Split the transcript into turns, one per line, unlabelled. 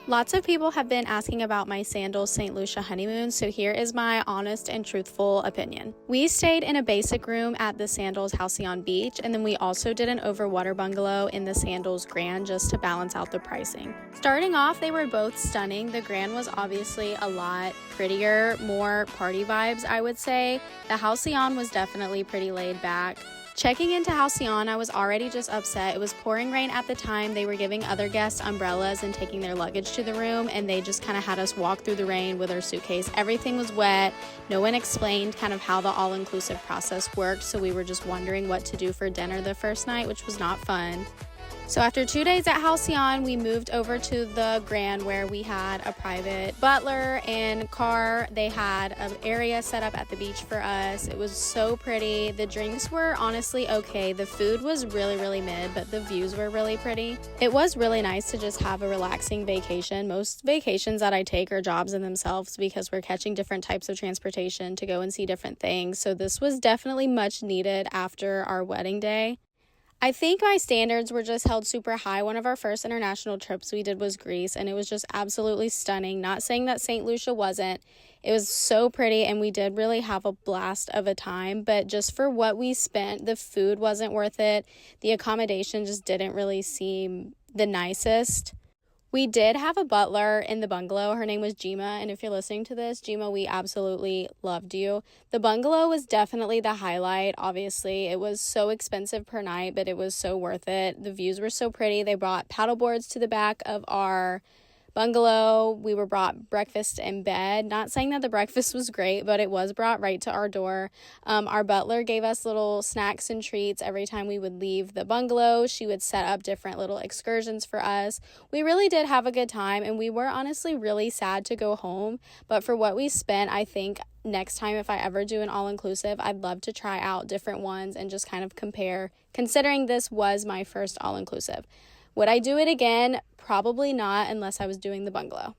Lots of people have been asking about my Sandals St. Lucia honeymoon, so here is my honest and truthful opinion. We stayed in a basic room at the Sandals Halcyon Beach, and then we also did an overwater bungalow in the Sandals Grand just to balance out the pricing. Starting off, they were both stunning. The Grand was obviously a lot prettier, more party vibes, I would say. The Halcyon was definitely pretty laid back. Checking into Halcyon, I was already just upset. It was pouring rain at the time. They were giving other guests umbrellas and taking their luggage to the room, and they just kind of had us walk through the rain with our suitcase. Everything was wet. No one explained kind of how the all-inclusive process worked, so we were just wondering what to do for dinner the first night, which was not fun. So after 2 days at Halcyon, we moved over to the Grand where we had a private butler and car. They had an area set up at the beach for us. It was so pretty. The drinks were honestly okay. The food was really mid, but the views were really pretty. It was really nice to just have a relaxing vacation. Most vacations that I take are jobs in themselves because we're catching different types of transportation to go and see different things. So this was definitely much needed after our wedding day. I think my standards were just held super high. One of our first international trips we did was Greece, and it was just absolutely stunning. Not saying that St. Lucia wasn't. It was so pretty, and we did really have a blast of a time, but just for what we spent, the food wasn't worth it. The accommodation just didn't really seem the nicest. We did have a butler in the bungalow. Her name was Jima, and if you're listening to this, Jima, we absolutely loved you. The bungalow was definitely the highlight, obviously. It was so expensive per night, but it was so worth it. The views were so pretty. They brought paddle boards to the back of our bungalow. We were brought breakfast in bed. Not saying that the breakfast was great, but it was brought right to our door. Our butler gave us little snacks and treats every time we would leave the bungalow. She would set up different little excursions for us. We really did have a good time, and we were honestly really sad to go home, but for what we spent, I think next time if I ever do an all-inclusive, I'd love to try out different ones and just kind of compare, considering this was my first all-inclusive. Would I do it again? Probably not, unless I was doing the bungalow.